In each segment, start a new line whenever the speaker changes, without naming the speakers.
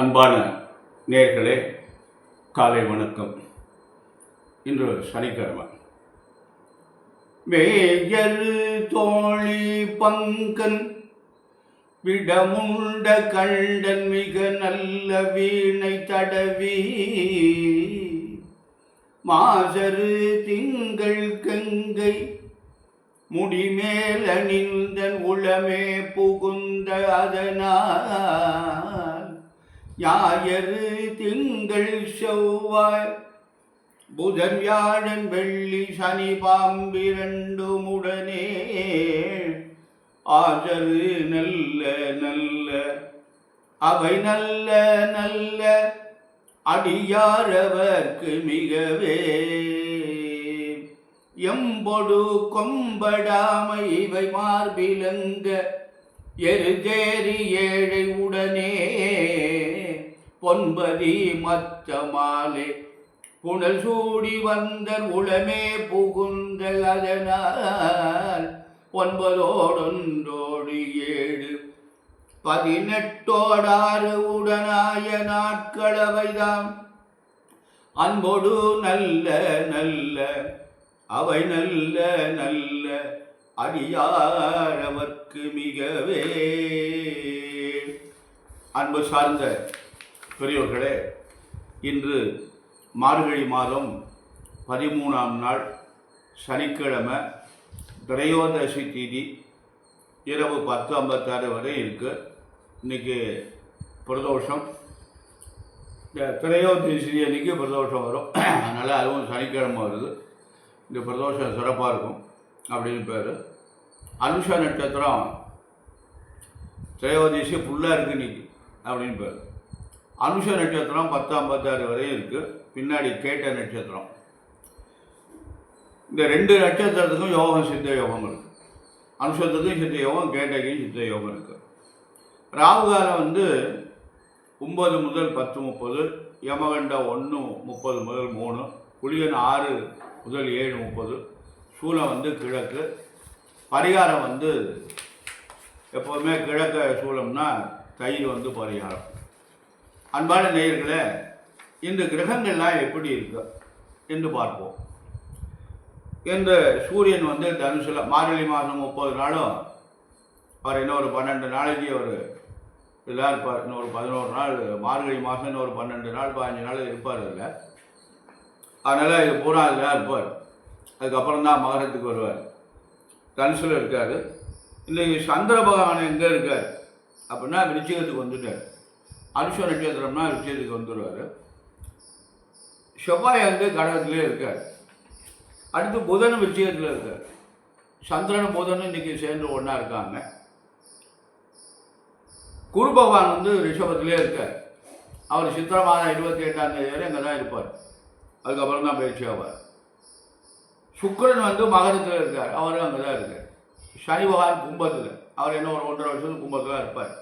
அன்பான நேயர்களே, காலை வணக்கம். இன்று சனிக்கிழமை. மேயரு தோழி பங்கன் விடமுண்ட கண்டன் மிக நல்ல வீணை தடவி மாசரு திங்கள் கங்கை முடிமேல் அணிந்தன் உளமே புகுந்த அதனால் ஞாயிறு திங்கள் செவ்வாய் புதன் வியாழன் வெள்ளி சனி பாம்பிரண்டுமுடனே ஆஜரு நல்ல நல்ல அவை நல்ல நல்ல அடியாரவர்க்கு மிகவே எம்பொடு கொம்படாமை இவை மார்பிலங்க எருதேறி ஏழை உடனே பொன்பதி மத்த மாலை புனல் சூடி வந்தன் உளமே புகுந்த அதனால் 9 7 18 உடனாய நாட்களவைதாம் அன்பொடு நல்ல நல்ல அவை நல்ல நல்ல அடியாரவர்க்கு மிகவே. அன்பு சார்ந்த பெரியோர்களே, இன்று மார்கழி மாதம் 13ஆம் நாள் சனிக்கிழமை, திரையோதசி தேதி, இரவு 10:56 வரை இருக்கு. இன்னைக்கு பிரதோஷம். இந்த திரையோதசி அன்னைக்கு பிரதோஷம் வரும். அதனால் அதுவும் சனிக்கிழமை வருது. இந்த பிரதோஷம் சிறப்பாக இருக்கும் அப்படின்னு பேர். அனுஷ நட்சத்திரம் திரையோதசி ஃபுல்லாக இருக்குது இன்னைக்கு அப்படின்னு பேர். அனுஷ நட்சத்திரம் 10:56 வரையும் இருக்குது. பின்னாடி கேட்ட நட்சத்திரம். இந்த 2 நட்சத்திரத்துக்கும் யோகம், சித்த யோகம் இருக்குது. அனுஷத்துக்கும் சித்த யோகம், கேட்டைக்கும் சித்த யோகம் இருக்குது. ராகு காலம் 9 முதல் 10:30, யமகண்டம் 1:30 முதல் 3, குளிகன் 6 முதல் 7:30, சூலம் கிழக்கு. பரிகாரம் எப்போதுமே கிழக்க சூலம்னா தயிர் பரிகாரம். அன்பான நேயர்களே, இந்த கிரகங்கள்லாம் எப்படி இருக்கு என்று பார்ப்போம். இந்த சூரியன் தனுசில் மார்கழி மாதம் 30 நாளும் அவர் இன்னொரு 12 நாளைக்கு அவர் இதாக இருப்பார். இன்னொரு 11 நாள் மார்கழி மாதம், இன்னொரு 12 நாள் 15 நாள் இருப்பார் அதில். அதனால் இது பூரா இதாக இருப்பார். அதுக்கப்புறம் தான் மகரத்துக்கு வருவார். தனுசில் இருக்கார். இன்றைக்கி சந்திர பகவான் எங்கே இருக்கார் அப்படின்னா விருச்சிகத்துக்கு வந்துட்டார். அனுஷ நட்சத்திரம்னா விருச்சிகத்துக்கு வந்துடுவார். செவ்வாய் கடகத்திலே இருக்கார். அடுத்து புதன் விருச்சிகத்தில் இருக்கார். சந்திரன் புதனும் இன்றைக்கி சேர்ந்து ஒன்றா இருக்காங்க. குரு பகவான் ரிஷபத்திலே இருக்கார். அவர் சித்திரை மாதம் 28ஆம் தேதி வரை அங்கே தான் இருப்பார். அதுக்கப்புறம் தான் பயிற்சி ஆவார். சுக்கிரன் மகரத்தில் இருக்கார். அவரும் அங்கே தான் இருக்கார். சனி பகவான் கும்பத்தில், அவர் என்ன ஒரு 1.5 வருஷத்துக்கு கும்பத்தில் தான் இருப்பார்.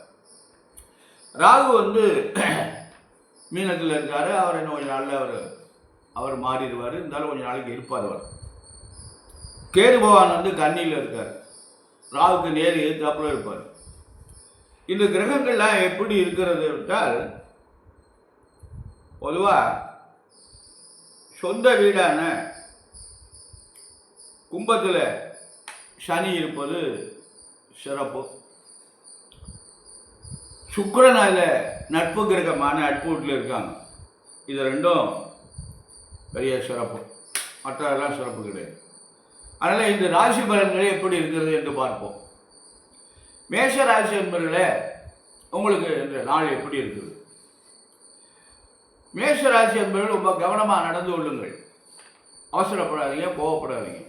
ராகு மீனத்தில் இருக்கார். அவர் என்ன கொஞ்சம் நாளில் அவர் மாறிடுவார். இருந்தாலும் கொஞ்சம் நாளைக்கு இருப்பார் அவர். கேது பகவான் கன்னியில் இருக்கார். ராகுக்கு நேர் எதிர்த்தாப்புல இருப்பார். இந்த கிரகங்கள்லாம் எப்படி இருக்கிறது என்றால், பொதுவாக சொந்த வீடான கும்பத்தில் சனி இருப்பது சிறப்பு. சுக்கிரன் அதில் நட்பு கிரகமான நட்பு வீட்டில் இருக்காங்க. இது 2ம் பெரிய சிறப்பு. மற்றதெல்லாம் சிறப்பு கிடையாது. அதனால் இந்த ராசி பலன்களே எப்படி இருக்கிறது என்று பார்ப்போம். மேஷ ராசி என்பவர்களே, உங்களுக்கு இந்த நாள் எப்படி இருக்குது? மேஷ ராசி என்பவர்கள் ரொம்ப கவனமாக நடந்து கொள்ளுங்கள். அவசரப்படாதீங்க, கோவப்படாதீங்க.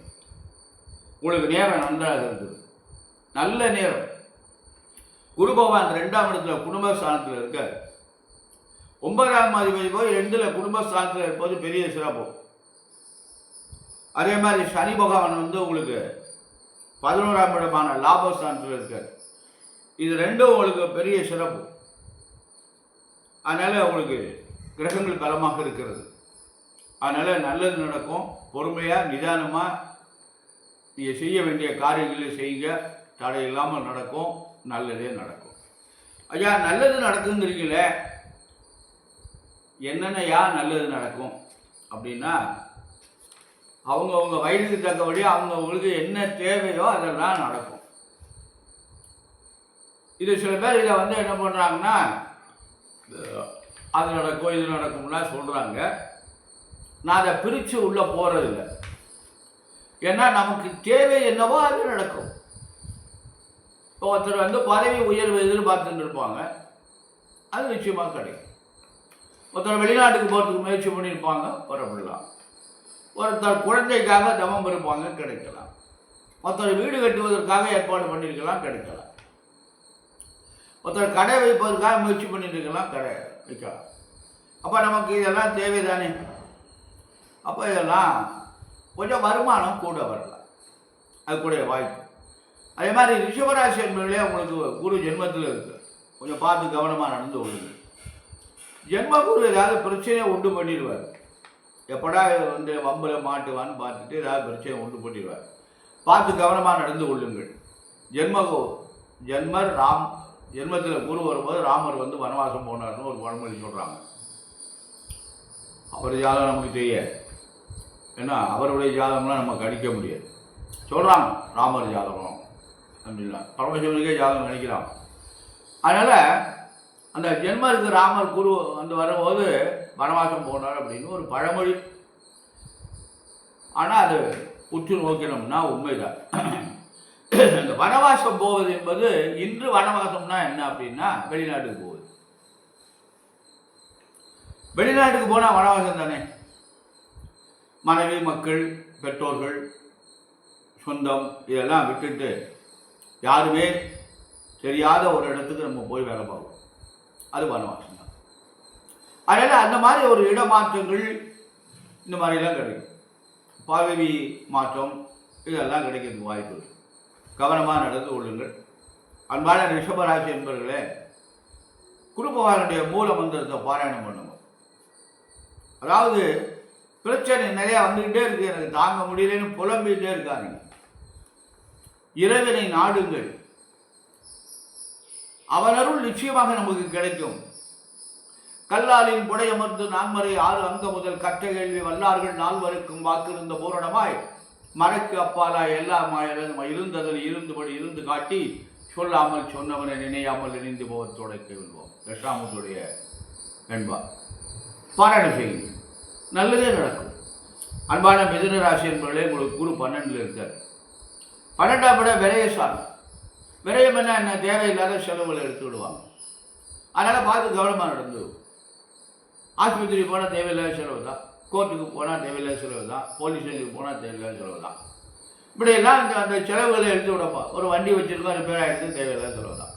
உங்களுக்கு நேரம் நன்றாக இருக்குது. நல்ல நேரம். குரு பகவான் 2ஆம் இடத்துல குடும்பஸ்தானத்தில் இருக்கார். 9ஆம் அதிபதி போய் 2ல் குடும்பஸ்தானத்தில் இருப்பது பெரிய சிறப்பு. அதே மாதிரி சனி பகவான் உங்களுக்கு 11ஆம் இடமான லாபஸ்தானத்தில் இருக்கார். இது 2ம் உங்களுக்கு பெரிய சிறப்பு. அதனால் உங்களுக்கு கிரகங்கள் பலமாக இருக்கிறது. அதனால் நல்லது நடக்கும். பொறுமையாக நிதானமாக நீங்கள் செய்ய வேண்டிய காரியங்களை செய்யுங்க. தடை இல்லாமல் நடக்கும். நல்லதே நடக்கும். ஐயா, நல்லது நடக்குங்கிறீங்களே, என்னென்னையா நல்லது நடக்கும் அப்படின்னா, அவங்கவுங்க வயதுக்கு தக்கபடி அவங்கவுங்களுக்கு என்ன தேவையோ அதெல்லாம் நடக்கும். இது சில பேர் இதை வந்து என்ன பண்ணுறாங்கன்னா, அது நடக்கும் இது நடக்கும்லாம் சொல்கிறாங்க. நான் அதை பிரித்து உள்ளே போகிறதில்ல. ஏன்னா நமக்கு தேவை என்னவோ அது நடக்கும். இப்போ ஒருத்தர் வந்து பதவி உயர்வு எதிர்பார்த்துட்டு இருப்பாங்க, அது நிச்சயமாக கிடைக்கும். ஒருத்தர் வெளிநாட்டுக்கு போகிறதுக்கு முயற்சி பண்ணியிருப்பாங்க, புறப்படலாம். ஒருத்தர் குழந்தைக்காக தவம் இருப்பாங்க, கிடைக்கலாம். ஒருத்தர் வீடு கட்டுவதற்காக ஏற்பாடு பண்ணியிருக்கலாம், கிடைக்கலாம். ஒருத்தர் கடை வைப்பதற்காக முயற்சி பண்ணியிருக்கலாம், கடை வைக்கலாம். அப்போ நமக்கு இதெல்லாம் தேவைதானே. அப்போ இதெல்லாம் கொஞ்சம் வருமானம் கூட வரலாம், அது கூட வாய்ப்பு. அதே மாதிரி ரிஷபராசி என்பதிலே உங்களுக்கு குரு ஜென்மத்தில் இருக்குது, கொஞ்சம் பார்த்து கவனமாக நடந்து கொள்ளுங்க. ஜென்ம குரு ஏதாவது பிரச்சனையை உண்டு பண்ணிடுவார். எப்படா வந்து வம்பில் மாட்டுவான்னு பார்த்துட்டு ஏதாவது பிரச்சனையை உண்டு பண்ணிடுவார். பார்த்து கவனமாக நடந்து கொள்ளுங்கள். ஜென்மர் ஜென்மத்தில் குரு வரும்போது ராமர் வந்து வனவாசம் போனார்னு ஒரு பழமொழி சொல்கிறாங்க. அவர் ஜாதகம் நமக்கு தெரியாது, ஏன்னா அவருடைய ஜாதகம்லாம் நம்ம கணிக்க முடியாது. சொல்கிறாங்க ராமர் ஜாதகம் அப்படின்னா, பரமசிவனுக்கே ஜாதகம் கணிக்கிறாங்க. அதனால் அந்த ஜென்மருக்கு ராமர் குரு வந்து வரும்போது வனவாசம் போனார் அப்படின்னு ஒரு பழமொழி. ஆனால் அது உற்று நோக்கினோம்னா உண்மைதான். இந்த வனவாசம் போவது என்பது, இன்று வனவாசம்னா என்ன அப்படின்னா வெளிநாட்டுக்கு போகுது. வெளிநாட்டுக்கு போனால் வனவாசம் தானே. மனைவி, மக்கள், பெற்றோர்கள், சொந்தம் இதெல்லாம் விட்டுட்டு யாருமே தெரியாத ஒரு இடத்துக்கு நம்ம போய் வேலை பார்ப்போம், அது வனவாசம் தான். அதனால் அந்த மாதிரி ஒரு இடமாற்றங்கள் இந்த மாதிரிலாம் கிடைக்கும். பதவி மாற்றம் இதெல்லாம் கிடைக்கிறதுக்கு வாய்ப்பு இருக்குது. கவனமாக நடந்து கொள்ளுங்கள். அன்பான ரிஷபராசி என்பவர்களே, குரு பகவானுடைய மூல மந்திரத்தை பாராயணம் பண்ணுங்க. அதாவது பிரச்சனை நிறையா வந்துக்கிட்டே இருக்கு, எனக்கு தாங்க முடியலன்னு புலம்பிகிட்டே இருக்காருங்க. இறைவனை நாடுங்கள், அவனருள் நிச்சயமாக நமக்கு கிடைக்கும். கல்லாலின் புடையமர்ந்து நான்மறை 6 அங்க முதல் கற்ற கேள்வி வல்லார்கள் 4வருக்கும் வாக்கிருந்த பூரணமாய் மறைக்கு அப்பாலாய் எல்லாம் இருந்ததில் இருந்தபடி இருந்து காட்டி சொல்லாமல் சொன்னவனை நினையாமல் நினைந்து போவத் தொடக்க விடுவோம். தசாமுத்துடைய என்பா பாராயணம் செய்யுங்க, நல்லதே நடக்கும். அன்பான மிதுன ராசி என்பவர்களே, உங்களுக்கு குரு 12ல் இருக்கார். 12ஆம் விட விரயசாமி. விரயம் என்ன தேவையில்லாத செலவுகளை எடுத்து விடுவாங்க. அதனால் பார்த்து கவனமாக நடந்து. ஆஸ்பத்திரி போனால் தேவையில்லாத செலவு தான், கோர்ட்டுக்கு போனால் தேவையில்லாத செலவு தான், போலீஸ் ஸ்டேஷனுக்கு போனால் தேவையில்லாத செலவு தான். இப்படியெல்லாம் அந்த செலவுகளை எடுத்து விடப்பா. ஒரு வண்டி வச்சுருக்கோம், ரிப்பேர் ஆகிடுது, தேவையில்லாத செலவு தான்.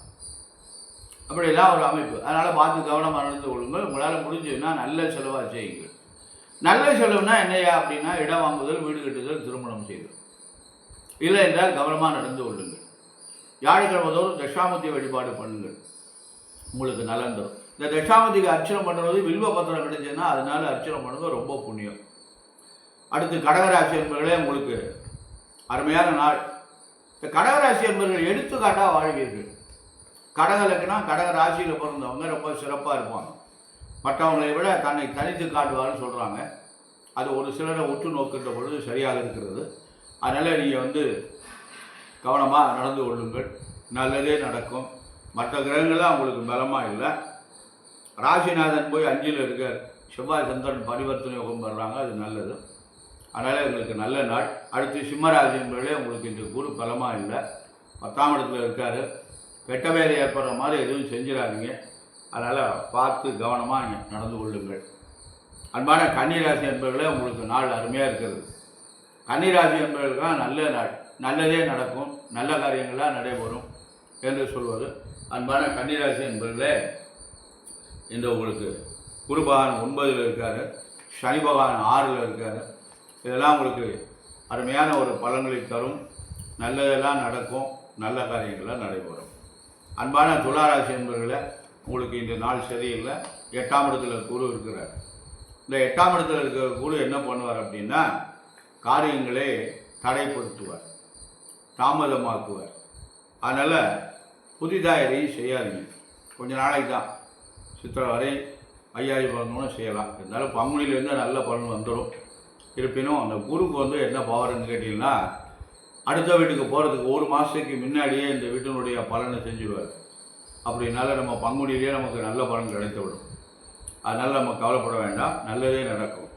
அப்படியெல்லாம் ஒரு அமைப்பு. அதனால் பார்த்து கவனமாக நடந்து கொள்ளுங்கள். உங்களால் முடிஞ்சதுன்னா நல்ல செலவாக செய்யுங்கள். நல்ல செலவுனா என்னையா அப்படின்னா, இடம் வாங்குதல், வீடு கட்டுதல், திருமணம் செய்தல். இல்லை என்றால் கவனமாக நடந்து கொள்ளுங்கள். வியாழக்கிழமை தோறும் தட்சாமூர்த்தி வழிபாடு பண்ணுங்கள், உங்களுக்கு நலன் தரும். இந்த தட்சாமூர்த்திக்கு அர்ச்சனை பண்ணுறது, வில்வ பத்திரம் கிடைச்சதுன்னா அதனால அர்ச்சனை பண்ணுறது ரொம்ப புண்ணியம். அடுத்து கடகராசி என்பவர்களே, உங்களுக்கு அருமையான நாள். இந்த கடகராசி என்பவர்கள் எடுத்துக்காட்டாக வாழ்வீர்கள். கடகலக்குனா கடக ராசியில் பிறந்தவங்க ரொம்ப சிறப்பாக இருப்பாங்க. மற்றவங்களை விட தன்னை தனித்து காட்டுவார்னு சொல்கிறாங்க. அது ஒரு சிலரை உற்று நோக்கின்ற பொழுது சரியாக இருக்கிறது. அதனால் நீங்கள் வந்து கவனமாக நடந்து கொள்ளுங்கள், நல்லதே நடக்கும். மற்ற கிரகங்கள்லாம் உங்களுக்கு பலமாக இல்லை. ராசிநாதன் போய் 5ல் இருக்கார், செவ்வாய் சந்திரன் பரிவர்த்தனை யோகம் வர்றாங்க, அது நல்லது. அதனால் உங்களுக்கு நல்ல நாள். அடுத்து சிம்மராசி என்பவர்களே, உங்களுக்கு இந்த குரு பலமாக இல்லை, 10ஆம் இடத்துல இருக்கார். கெட்ட வேலை ஏற்படுற மாதிரி எதுவும் செஞ்சிடாதீங்க. அதனால் பார்த்து கவனமாக நடந்து கொள்ளுங்கள். அன்பான கன்னிராசி என்பவர்களே, உங்களுக்கு நாள் அருமையாக இருக்கிறது. கன்னிராசி என்பவர்களுக்காக நல்ல நாள், நல்லதே நடக்கும், நல்ல காரியங்களாக நடைபெறும் என்று சொல்வது. அன்பான கன்னிராசி என்பவர்களே, இன்று உங்களுக்கு குரு பகவான் 9ல் இருக்கார், சனி பகவான் 6ல் இருக்கார். இதெல்லாம் உங்களுக்கு அருமையான ஒரு பலன்களை தரும், நல்லதெல்லாம் நடக்கும், நல்ல காரியங்களாக நடைபெறும். அன்பான துளாராசி என்பவர்களே, உங்களுக்கு இந்த நாள் சரியில்லை. 8ஆம் இடத்துல குரு இருக்கிறார். இந்த 8ஆம் இடத்துல இருக்கிற குரு என்ன பண்ணுவார் அப்படின்னா, காரியங்களே தடைப்படுத்துவார், தாமதமாக்குவார். அதனால் புதிதாக எதையும் செய்யாதீங்க. கொஞ்ச நாளைக்கு தான், சித்திரை வரை ஐயாயிரம் பலனும் செய்யலாம். இருந்தாலும் பங்குனிலேருந்து நல்ல பலன் வந்துடும். இருப்பினும் அந்த குருக்கு வந்து என்ன பவர்னு கேட்டிங்கன்னா, அடுத்த வீட்டுக்கு போகிறதுக்கு 1 மாதத்துக்கு முன்னாடியே இந்த வீட்டினுடைய பலனை செஞ்சுடுவார். அப்படின்னால நம்ம பங்குனிலேயே நமக்கு நல்ல பலன் கிடைத்து விடும். அதனால் நம்ம கவலைப்பட வேண்டாம், நல்லதே நடக்கும்.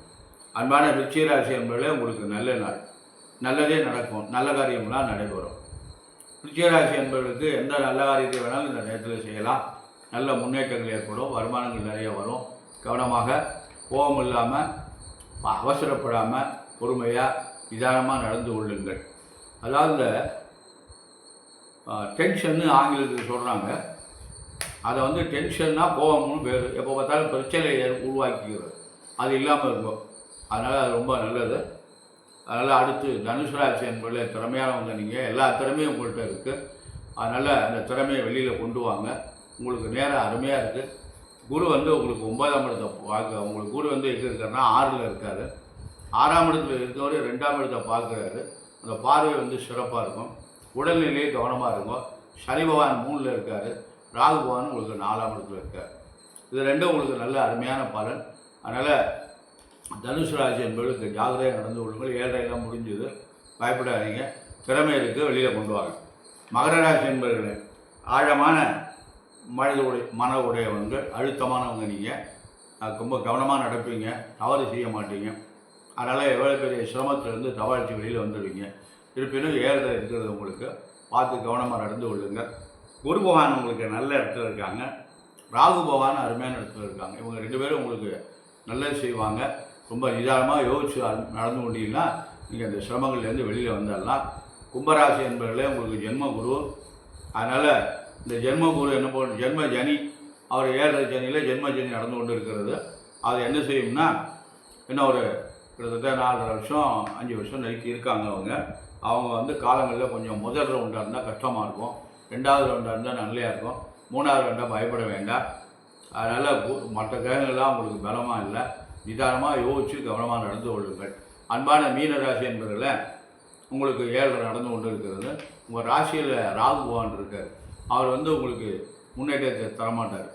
அன்பான விருச்சிக ராசி என்பதில் உங்களுக்கு நல்ல நாள், நல்லதே நடக்கும், நல்ல காரியம்லாம் நடைபெறும். விருச்சிக ராசி என்பவர்களுக்கு எந்த நல்ல காரியத்தை வேணாலும் இந்த நேரத்தில் செய்யலாம். நல்ல முன்னேற்றங்கள் ஏற்படும், வருமானங்கள் நிறைய வரும். கவனமாக, கோபம் இல்லாமல், அவசரப்படாமல், பொறுமையாக, நிதானமாக நடந்து கொள்ளுங்கள். அதாவது டென்ஷன்னு ஆங்கிலத்தில் சொல்கிறாங்க. அதை வந்து டென்ஷன்னா கோபம்னு பேர். எப்போ பார்த்தாலும் பிரச்சனையை உருவாக்கிக்கிறது, அது இல்லாமல் இருக்கும். அதனால் அது ரொம்ப நல்லது. அதனால் அடுத்து தனுசு ராசி என்பதில் திறமையானவங்க நீங்கள், எல்லா திறமையும் உங்கள்கிட்ட இருக்குது. அதனால் அந்த திறமையை வெளியில் கொண்டு வாங்க. உங்களுக்கு நேரம் அருமையாக இருக்குது. குரு வந்து உங்களுக்கு 9ஆம் இடத்தை பார்க்க, உங்களுக்கு குரு வந்து எங்கே இருக்காருன்னா 6ல் இருக்கார். 6ஆம் இடத்துல இருக்கவர் 2ஆம் இடத்தை பார்க்குறாரு. அந்த பார்வை வந்து சிறப்பாக இருக்கும். உடல்நிலையே கவனமாக இருக்கும். சனி பகவான் 3ல் இருக்கார். ராகு பகவான் உங்களுக்கு 4ஆம் இடத்துல இருக்கார். இது ரெண்டும் உங்களுக்கு நல்ல அருமையான பலன். அதனால் தனுசு ராசி என்பவர்களுக்கு ஜாகிரதையாக நடந்து கொள்ளுங்கள். 7:30 முடிஞ்சது, பயப்படாதீங்க. திறமை இருக்குது, வெளியில் கொண்டு வாங்க. மகர ராசி என்பவர்களே, ஆழமான மன உடையவங்க, அழுத்தமானவங்க. நீங்கள் ரொம்ப கவனமாக நடப்பீங்க, தவறு செய்ய மாட்டீங்க. அதனால் எவ்வளோ பெரிய சிரமத்திலேருந்து தவழ்ச்சி வெளியில் வந்துடுவீங்க. இருப்பினும் 7:30 இருக்கிறது உங்களுக்கு, பார்த்து கவனமாக நடந்து கொள்ளுங்கள். குரு பகவான் உங்களுக்கு நல்ல இடத்துல இருக்காங்க. ராகு பகவான் அருமையான இடத்துல இருக்காங்க. இவங்க 2 பேரும் உங்களுக்கு நல்லது செய்வாங்க. ரொம்ப நிதானமாக யோசிச்சு நடந்து கொண்டீங்கன்னா நீங்கள் அந்த சிரமங்கள்லேருந்து வெளியில் வந்துடலாம். கும்பராசி என்பவர்களே, உங்களுக்கு ஜென்ம குரு. அதனால் இந்த ஜென்ம குரு என்ன பண்ண, ஜென்ம ஜனி, அவர் 7:30 சனியில் ஜென்ம ஜனி நடந்து கொண்டு இருக்கிறது. அது என்ன செய்யும்னா, இன்னும் ஒரு கிட்டத்தட்ட 4.5 வருஷம் 5 வருஷம் நெருக்கி இருக்காங்க. அவங்க வந்து காலங்களில் கொஞ்சம் முதல் ரவுண்டாக இருந்தால் கஷ்டமாக இருக்கும், 2வது ரவுண்டாக இருந்தால் நல்லையாக இருக்கும், 3வது ரவுண்டாக பயப்பட வேண்டாம். அதனால் மற்ற கிரகங்கள்லாம் உங்களுக்கு பலமாக இல்லை. நிதானமாக யோசித்து கவனமாக நடந்து கொள்ளுங்கள். அன்பான மீன ராசி என்பதில் உங்களுக்கு 7:30 நடந்து கொண்டு இருக்கிறது. உங்கள் ராசியில் ராகு பகவான் இருக்கார். அவர் வந்து உங்களுக்கு முன்னேற்றத்தை தரமாட்டார்.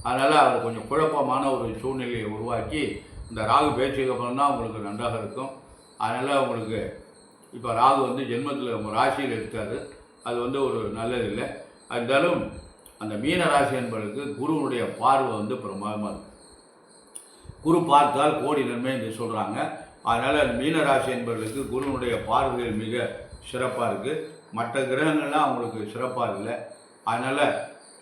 அதனால் அவர் கொஞ்சம் குழப்பமான ஒரு சூழ்நிலையை உருவாக்கி, இந்த ராகு பேச்சுக்கு அப்புறம் தான் உங்களுக்கு நன்றாக இருக்கும். அதனால் உங்களுக்கு இப்போ ராகு வந்து ஜென்மத்தில் உங்கள் ராசியில் இருக்கார். அது வந்து ஒரு நல்லதில்லை. இருந்தாலும் அந்த மீன ராசி என்பதற்கு குருவுடைய பார்வை வந்து பிரமாதமாக இருக்குது. குரு பார்த்தால் கோடி நன்மை என்று சொல்கிறாங்க. அதனால் மீன ராசி என்பவர்களுக்கு குருவுடைய பார்வைகள் மிக சிறப்பாக இருக்குது. மற்ற கிரகங்கள்லாம் அவங்களுக்கு சிறப்பாக இல்லை. அதனால்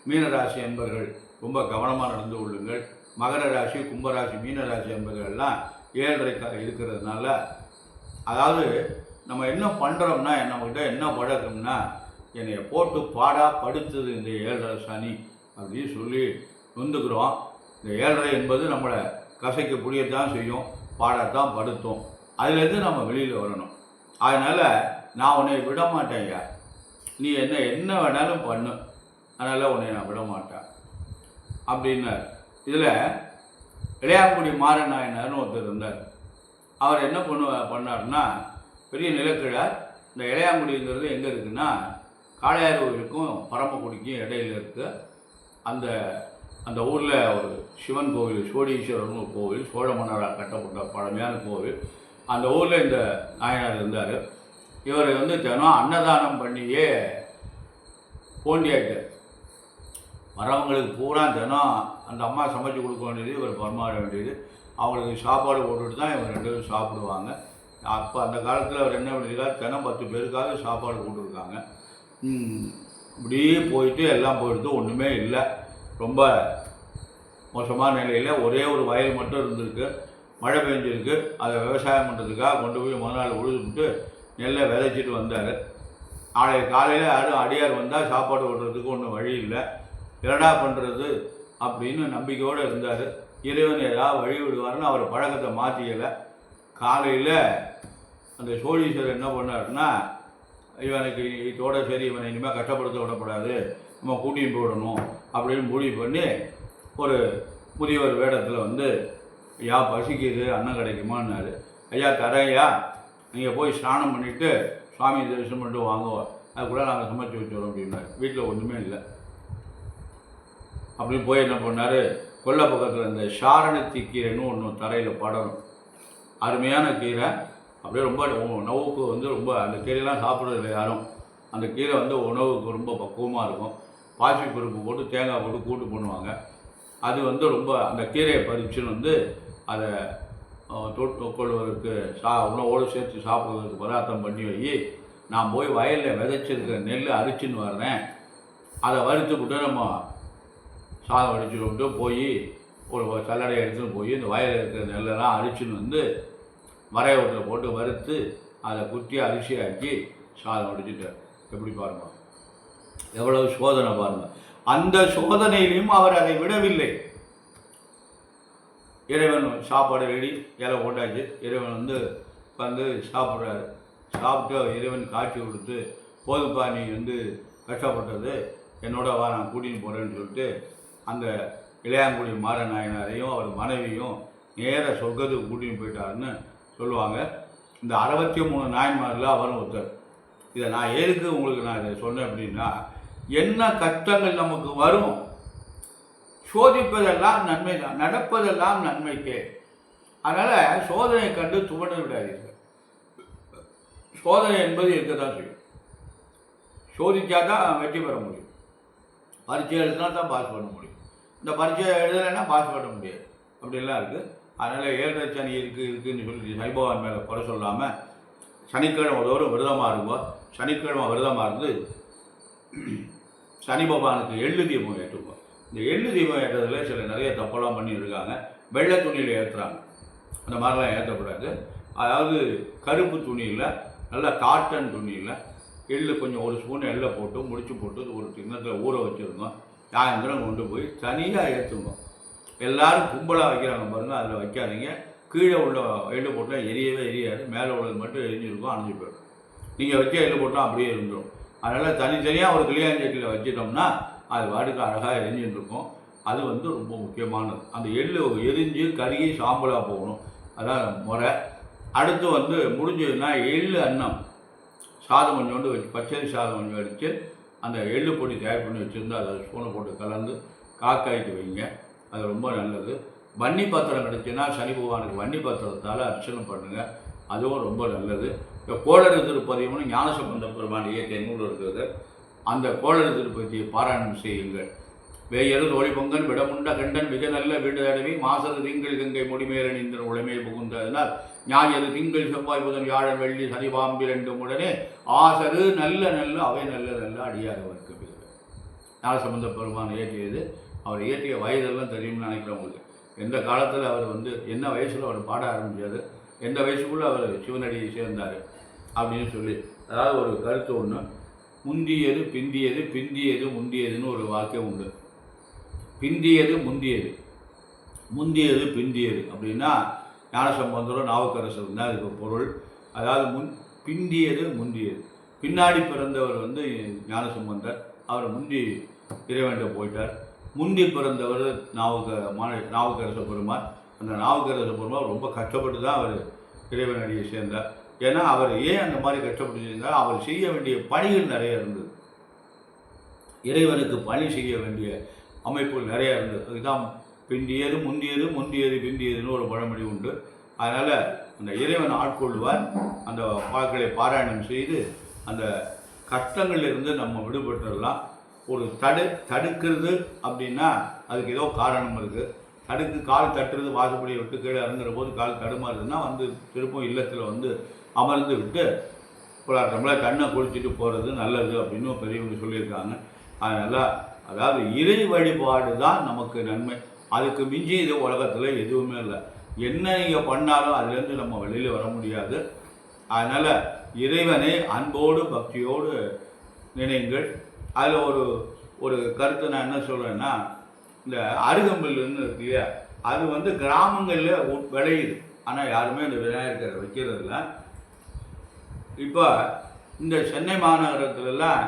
மீனராசி என்பவர்கள் ரொம்ப கவனமாக நடந்து கொள்ளுங்கள். மகர ராசி, கும்பராசி, மீனராசி என்பவர்கள்லாம் 7:30 இருக்கிறதுனால, அதாவது நம்ம என்ன பண்ணுறோம்னா, நம்மகிட்ட என்ன பழக்கம்னா, என்னை போட்டு பாடா படுத்துது இந்த 7:30 சனி அப்படின்னு சொல்லி நொந்துக்கிறோம். இந்த 7:30 என்பது நம்மளை கசைக்கு புரியத்தான் செய்யும், பாடத்தான் படுத்தும். அதுலேருந்து நம்ம வெளியில் வரணும். அதனால் நான் உன்னை விட மாட்டேங்க, நீ என்ன வேணாலும் பண்ணு, அதனால் உன்னை நான் விட மாட்டேன் அப்படின்னார். இதில் இளையாங்குடி மாறன் நாயனார்னு ஒருத்தர் இருந்தார். அவர் என்ன பண்ணார்னா, பெரிய நிலக்கிழார். இந்த இளையாங்குடிங்கிறது எங்கே இருக்குன்னா, காளையாரோவிலுக்கும் பரமக்குடிக்கும் இடையில் இருக்குது. அந்த ஊரில் ஒரு சிவன் கோவில், சோழீஸ்வரர்னு ஒரு கோவில், சோழ மன்னரால் கட்டப்பட்ட பழமையான கோவில். அந்த ஊரில் இந்த நாயனார் இருந்தார். இவர் வந்து தினம் அன்னதானம் பண்ணியே போண்டியாயிட்டார். வரவங்களுக்கு பூரா தினம் அந்த அம்மா சமைச்சு கொடுக்க வேண்டியது, இவர் பரிமாற வேண்டியது. அவங்களுக்கு சாப்பாடு போட்டுட்டு தான் இவங்க 2 பேரும் சாப்பிடுவாங்க. அப்போ அந்த காலத்தில் அவர் என்ன பண்ணியிருக்காரு, தினம் 10 பேருக்காக சாப்பாடு போட்டுருக்காங்க. இப்படியே போயிட்டு எல்லாம் போயிடுது, ஒன்றுமே இல்லை. ரொம்ப மோசமான நிலையில் ஒரே ஒரு வயல் மட்டும் இருந்திருக்கு. மழை பெஞ்சிருக்கு. அதை விவசாயம் பண்ணுறதுக்காக கொண்டு போய் முதல் நாள் உழுதுட்டு நெல்லை விதைச்சிட்டு வந்தார். நாளைக்கு காலையில் யாரும் அடியார் வந்தால் சாப்பாடு ஓட்டுறதுக்கு ஒன்றும் வழி இல்லை, என்னடா பண்ணுறது அப்படின்னு நம்பிக்கையோடு இருந்தார். இறைவன் ஏதாவது வழி விடுவார்னு அவர் பழக்கத்தை மாற்றிக்கலை. காலையில் அந்த சோழீஸ்வரர் என்ன பண்ணாருன்னா, இவனுக்கு இதோட சரி, இவனை இனிமேல் கஷ்டப்படுத்த விடக்கூடாது, நம்ம கூட்டின்னு போடணும் அப்படின்னு முடிவு பண்ணி ஒரு முதியவர் வேடத்தில் வந்து, ஐயா பசிக்குது, அன்னம் கிடைக்குமான்னாரு. ஐயா தரையா, நீங்கள் போய் ஸ்நானம் பண்ணிவிட்டு சுவாமி தரிசனம் பண்ணிட்டு வாங்குவோம், அது கூட நாங்கள் சமைச்சு வச்சுருவோம் அப்படின்னாரு. வீட்டில் ஒன்றுமே இல்லை. அப்படி போய் என்ன பண்ணார், கொல்லை பக்கத்தில் இந்த சாரணத்தி கீரைன்னு ஒன்று தரையில் படணும். அருமையான கீரை, அப்படியே ரொம்ப உணவுக்கு வந்து ரொம்ப, அந்த கீரையெல்லாம் சாப்பிட்றதில்ல யாரும். அந்த கீரை வந்து உணவுக்கு ரொம்ப பக்குவமாக இருக்கும். பாசி பருப்பு போட்டு தேங்காய் போட்டு கூட்டு பண்ணுவாங்க. அது வந்து ரொம்ப, அந்த கீரையை பறிச்சுன்னு வந்து அதை கொள்வதற்கு உணவோடு சேர்த்து சாப்பிட்றதுக்கு பதார்த்தம் பண்ணி வை. நான் போய் வயலில் விதைச்சிருக்கிற நெல் அரிச்சின்னு வர்றேன், அதை வறுத்து விட்டு நம்ம சாதம் வடிச்சுட்டு விட்டு போய் ஒரு சல்லடை எடுத்துன்னு போய் இந்த வயலில் இருக்கிற நெல்லெல்லாம் அரிச்சின்னு வந்து வரைய ஓட்டில் போட்டு வறுத்து அதை குத்தி அரிசியாக்கி சாதம் வடிச்சுட்டார். எப்படி பாருங்கள், எவ்வளவு சோதனை பாருங்கள். அந்த சோதனையிலையும் அவர் அதை விடவில்லை. இறைவன் சாப்பாடு ரெடி, இலை போட்டாச்சு. இறைவன் வந்து சாப்பிட்றாரு. சாப்பிட்டு இறைவன் காட்சி கொடுத்து, போதுப்பா நீ கஷ்டப்பட்டது, என்னோட வா நான் கூட்டின்னு போகிறேன்னு சொல்லிட்டு அந்த இளையாங்குடி மாறநாயனாரையும் அவர் மனைவியும் நேர சொர்க்கத்துக்கு கூட்டின்னு போயிட்டாருன்னு சொல்லுவாங்க. இந்த 63 நாயன்மாரில் அவரும் ஒருத்தர். இதை நான் எதுக்கு உங்களுக்கு நான் இதை சொன்னேன் அப்படின்னா, என்ன கஷ்டங்கள் நமக்கு வரும், சோதிப்பதெல்லாம் நன்மை தான், நடப்பதெல்லாம் நன்மைக்கே. அதனால் சோதனை கண்டு துவண்டு விடாதீர்கள். சோதனை என்பது இருக்க தான் செய்யும். சோதிச்சா தான் வெற்றி பெற முடியும். பரீட்சை எழுதினா தான் பாஸ் பண்ண முடியும். இந்த பரீட்சை எழுதலைன்னா பாஸ் பண்ண முடியாது. அப்படிலாம் இருக்குது. அதனால் 7 சனி இருக்குதுன்னு சொல்லி சனி பகவான் மேலே குறை சொல்லாமல் சனிக்கிழமை தோறும் விரதமாக இருக்கும். சனிக்கிழமை விரதமாக இருந்து சனி பகவானுக்கு எள்ளு தீபம் ஏற்றுவோம். இந்த எள்ளு தீபம் ஏற்றதில் நிறைய தப்பெல்லாம் பண்ணியிருக்காங்க. வெள்ளை துணியில் ஏற்றுறாங்க, அந்த மாதிரிலாம் ஏற்றக்கூடாது. அதாவது கருப்பு துணியில், நல்லா காட்டன் துணியில் எள்ளு கொஞ்சம் ஒரு ஸ்பூன் எள்ளை போட்டு முடிச்சு போட்டு ஒரு கிண்ணத்தில் ஊற வச்சுருந்தோம். சாயந்தரம் கொண்டு போய் தனியாக ஏற்றுங்க. எல்லோரும் கும்பலாக வைக்கிறாங்க பாருங்கள், அதில் வைக்காதீங்க. கீழே உள்ள எள்ளு போட்டால் எரியவே எரியாது, மேலே உள்ளது மட்டும் எரிஞ்சிருக்கும், அணைஞ்சி போயிடும். நீங்கள் வச்ச எள்ளு போட்டால் அப்படியே இருந்துடும். அதனால் தனித்தனியாக ஒரு கிளியாஞ்சட்டியில் வச்சிட்டோம்னா அது வாடுக்கு அழகாக எரிஞ்சுருக்கும். அது ரொம்ப முக்கியமானது. அந்த எள்ளு எரிஞ்சு கருகி சாம்பலாக போகணும், அதான் முறை. அடுத்து முடிஞ்சதுன்னா எள்ளு அன்னம் சாதம் கொஞ்சோண்டு வச்சு, பச்சரி சாதம் கொஞ்சம் அடித்து அந்த எள்ளு பொடி தயார் பண்ணி வச்சுருந்து அதை ஸ்பூனை போட்டு கலந்து காக்காய்க்கு வைங்க. அது ரொம்ப நல்லது. வன்னி பாத்திரம் கிடச்சுன்னா சனி பகவானுக்கு வன்னி பாத்திரத்தால் அர்ச்சனை பண்ணுங்கள், அதுவும் ரொம்ப நல்லது. இப்போ கோளறு திருப்பதியம்னு ஞானசம்பந்த பெருமான் இயற்கை நூல் இருக்கிறது. அந்த கோளறு திருப்பதியை பாராயணம் செய்யுங்கள். வேயரு தோழி பொங்கன் விடமுண்ட கண்டன் மிக நல்ல வீடு தடவி மாசரு திங்கள் கங்கை முடிமேறன் இந்த உடைமை புகுந்ததனால் ஞாயிறு திங்கள் செவ்வாய் புதன் வியாழன் வெள்ளி சனி பாம்பு 2 உடனே ஆசரு நல்ல நல்ல அவை நல்ல நல்ல அடியாரவர்க்கு ஞானசம்பந்த பெருமான் இயற்றியது. அவர் இயற்றிய வயதெல்லாம் தெரியும்னு நினைக்கிறவங்களுக்கு. எந்த காலத்தில் அவர் என்ன வயசில் அவர் பாட ஆரம்பித்தார், எந்த வயசுக்குள்ளே அவர் சிவனடியை சேர்ந்தார் அப்படின்னு சொல்லி, அதாவது ஒரு கருத்து ஒன்று, முந்தியது பிந்தியது, பிந்தியது முந்தியதுன்னு ஒரு வாக்கியம் உண்டு. பிந்தியது முந்தியது, முந்தியது பிந்தியது அப்படின்னா ஞானசம்பந்தரும் நாவுக்கரசர் தான் இதுக்கு பொருள். அதாவது பிந்தியது முந்தியது. பின்னாடி பிறந்தவர் ஞானசம்பந்தர், அவர் முந்தி இறைவன்கிட்ட போயிட்டார். முந்தி பிறந்தவர் நாவுக்கரச பெருமான். அந்த நாவுக்கரச பெருமான் ரொம்ப கஷ்டப்பட்டு தான் அவர் இறைவனடியை சேர்ந்தார். ஏன்னா அவர் ஏன் அந்த மாதிரி கஷ்டப்பட்டு சேர்ந்தார், அவர் செய்ய வேண்டிய பணிகள் நிறைய இருந்தது. இறைவனுக்கு பணி செய்ய வேண்டிய அமைப்புகள் நிறைய இருந்தது. அதுதான் பிந்தியது முந்தியது, முந்தியது பிந்தியதுன்னு ஒரு பழமொழி உண்டு. அதனால் அந்த இறைவன் ஆட்கொள்வார். அந்த பாக்களை பாராயணம் செய்து அந்த கஷ்டங்களிலிருந்து நம்ம விடுபட்டுடலாம். ஒரு தடுக்கிறது அப்படின்னா அதுக்கு ஏதோ காரணம் இருக்குது. கால் தட்டுறது, வாசப்படியை விட்டு கீழே இறங்குற போது கால் தடுமாறுதுன்னா திருப்பும் இல்லத்தில் அமர்ந்து விட்டு நம்மள கண்ணை குளிச்சுட்டு போகிறது நல்லது அப்படின்னு பெரியவங்க சொல்லியிருக்காங்க. அதனால் அதாவது இறை வழிபாடு தான் நமக்கு நன்மை. அதுக்கு மிஞ்சி இது உலகத்தில் எதுவுமே இல்லை. என்ன நீங்கள் பண்ணாலும் அதுலேருந்து நம்ம வெளியில் வர முடியாது. அதனால் இறைவனை அன்போடு பக்தியோடு நினைங்கள். அதில் ஒரு கருத்தை நான் என்ன சொல்கிறேன்னா, இந்த அருகம்புல்லுன்னு இருக்கு இல்லையா, அது கிராமங்களில் விளையுது, ஆனால் யாருமே இந்த விநாயகரை வைக்கிறதில்ல. இப்போ இந்த சென்னை மாநகரத்துலலாம்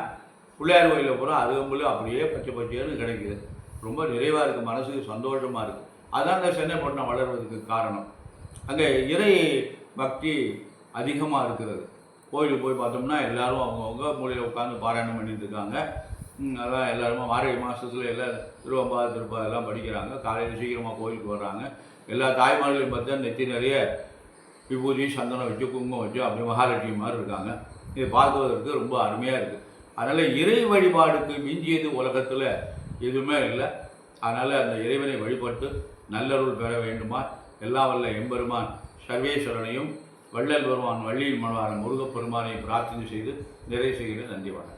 பிள்ளையார் கோயிலில் பூரா அருகம்புல் அப்படியே பச்சை பச்சைன்னு கிடைக்குது. ரொம்ப நிறைவாக இருக்குது, மனசுக்கு சந்தோஷமாக இருக்குது. அதுதான் இந்த சென்னைப்பட்டினம் வளர்வதற்கு காரணம். அங்கே இறை பக்தி அதிகமாக இருக்கிறது. கோயிலுக்கு போய் பார்த்தோம்னா எல்லோரும் அவங்கவுங்க மூலையில் உட்காந்து பாராயணம் பண்ணிட்டு இருக்காங்க. அதான் எல்லாருமே மார்கழி மாதத்தில் எல்லாம் திருவம்பா திருப்பாதெல்லாம் படிக்கிறாங்க. காலையில் சீக்கிரமாக கோயிலுக்கு வர்றாங்க. எல்லா தாய்மார்களையும் பார்த்தா நெத்தி நிறைய விபூதி சந்தனம் வச்சு குங்குமம் வச்சு அப்படி மகாலட்சுமி மாதிரி இருக்காங்க. இதை பார்க்குவதற்கு ரொம்ப அருமையாக இருக்குது. அதனால் இறை வழிபாடுக்கு மிஞ்சியது உலகத்தில் எதுவுமே இல்லை. அதனால் அந்த இறைவனை வழிபட்டு நல்லருள் பெற வேண்டுமா எல்லாம் வல்ல எம்பெருமான் சர்வேஸ்வரனையும் வள்ளல் பெருமான் வள்ளியில் மனவான முருகப்பெருமானை பிரார்த்தனை செய்து நிறைவு செய்கிறேன். நன்றி வணக்கம்.